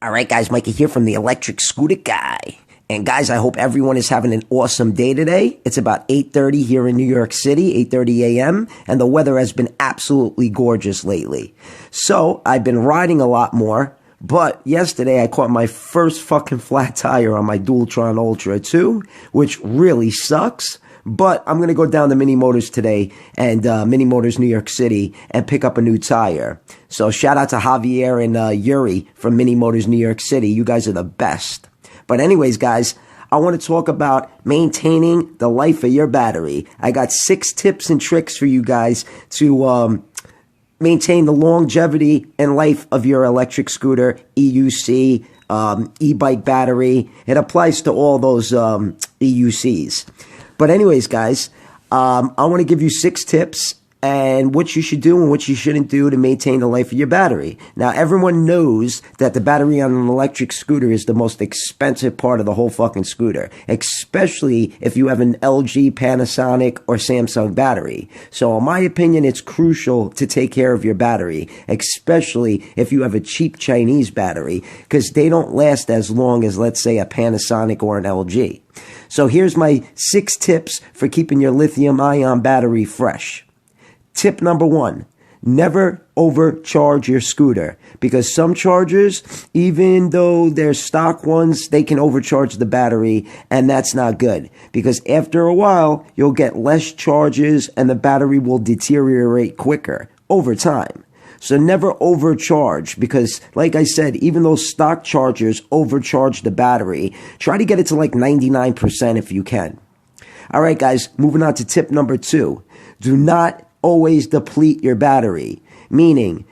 All right, guys, Mikey here from the Electric Scooter Guy. And guys, I hope everyone is having an awesome day today. It's about 8:30 here in New York City, 8:30 a.m., and the weather has been absolutely gorgeous lately. So I've been riding a lot more, but yesterday I caught my first fucking flat tire on my Dualtron Ultra 2, which really sucks. But I'm going to go down to Mini Motors today and Mini Motors New York City and pick up a new tire. So shout out to Javier and Yuri from Mini Motors New York City. You guys are the best. But anyways, guys, I want to talk about maintaining the life of your battery. I got 6 tips and tricks for you guys to maintain the longevity and life of your electric scooter, EUC, e-bike battery. It applies to all those EUCs. But anyways, guys, I want to give you 6 tips and what you should do and what you shouldn't do to maintain the life of your battery. Now, everyone knows that the battery on an electric scooter is the most expensive part of the whole fucking scooter, especially if you have an LG, Panasonic, or Samsung battery. So in my opinion, it's crucial to take care of your battery, especially if you have a cheap Chinese battery, because they don't last as long as, let's say, a Panasonic or an LG. So here's my 6 tips for keeping your lithium-ion battery fresh. Tip number 1, never overcharge your scooter, because some chargers, even though they're stock ones, they can overcharge the battery, and that's not good, because after a while, you'll get less charges and the battery will deteriorate quicker over time. So never overcharge, because like I said, even those stock chargers overcharge the battery. Try to get it to like 99% if you can. All right, guys, moving on to tip number 2. Do not always deplete your battery, meaning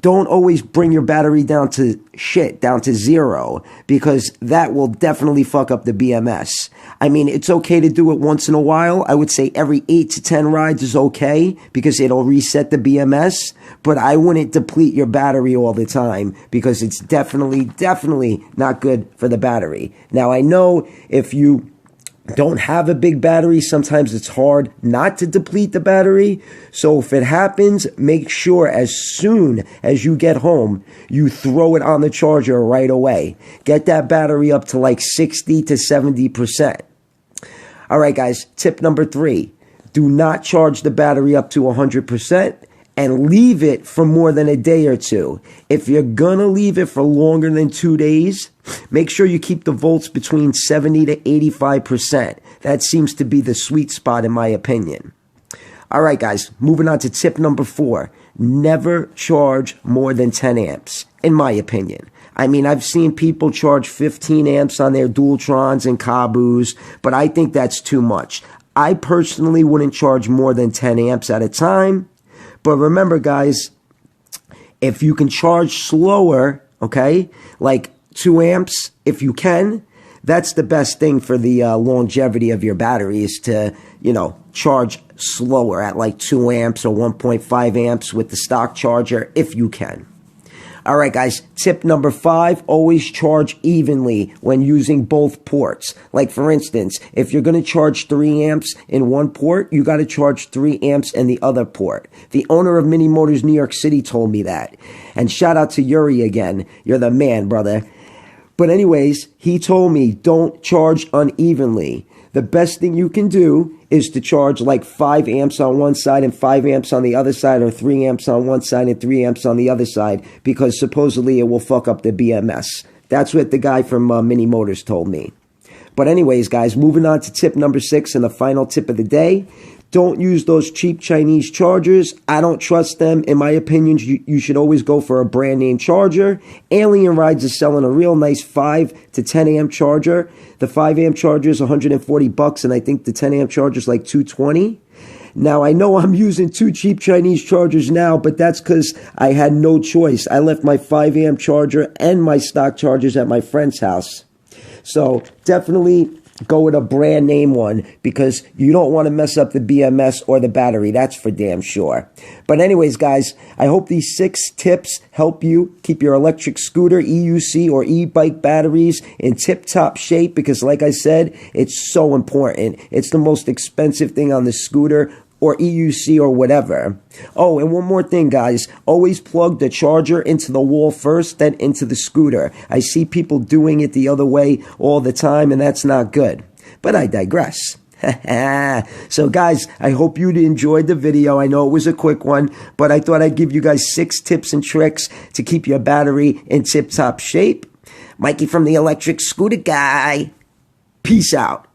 don't always bring your battery down to zero, because that will definitely fuck up the BMS. I mean, it's okay to do it once in a while. I would say every 8 to 10 rides is okay, because it'll reset the BMS, but I wouldn't deplete your battery all the time, because it's definitely not good for the battery. Now, I know if you don't have a big battery, sometimes it's hard not to deplete the battery. So if it happens, make sure as soon as you get home, you throw it on the charger right away. Get that battery up to like 60 to 70%. All right, guys, tip number 3. Do not charge the battery up to 100% and leave it for more than a day or 2. If you're gonna leave it for longer than 2 days, make sure you keep the volts between 70 to 85%. That seems to be the sweet spot in my opinion. All right, guys, moving on to tip number 4. Never charge more than 10 amps, in my opinion. I mean, I've seen people charge 15 amps on their Dualtrons and Kabus, but I think that's too much. I personally wouldn't charge more than 10 amps at a time. But remember, guys, if you can charge slower, okay, like 2 amps, if you can, that's the best thing for the longevity of your battery, is to, charge slower at like 2 amps or 1.5 amps with the stock charger, if you can. All right, guys, tip number 5, always charge evenly when using both ports. Like, for instance, if you're going to charge 3 amps in one port, you got to charge 3 amps in the other port. The owner of Mini Motors New York City told me that. And shout out to Yuri again. You're the man, brother. But anyways, he told me don't charge unevenly. The best thing you can do is to charge like 5 amps on one side and 5 amps on the other side, or 3 amps on one side and 3 amps on the other side, because supposedly it will fuck up the BMS. That's what the guy from Mini Motors told me. But anyways, guys, moving on to tip number 6 and the final tip of the day. Don't use those cheap Chinese chargers. I don't trust them. In my opinion, you should always go for a brand name charger. Alien Rides is selling a real nice 5 to 10 amp charger. The 5 amp charger is $140, and I think the 10 amp charger is like $220. Now, I know I'm using 2 cheap Chinese chargers now, but that's because I had no choice. I left my 5 amp charger and my stock chargers at my friend's house. So definitely go with a brand name one, because you don't want to mess up the BMS or the battery. That's for damn sure. But anyways, guys, I hope these 6 tips help you keep your electric scooter, EUC, or e-bike batteries in tip-top shape, because like I said, it's so important. It's the most expensive thing on the scooter. or EUC or whatever. Oh, and one more thing, guys. Always plug the charger into the wall first, then into the scooter. I see people doing it the other way all the time, and that's not good. But I digress. So, guys, I hope you enjoyed the video. I know it was a quick one, but I thought I'd give you guys 6 tips and tricks to keep your battery in tip-top shape. Mikey from the Electric Scooter Guy. Peace out.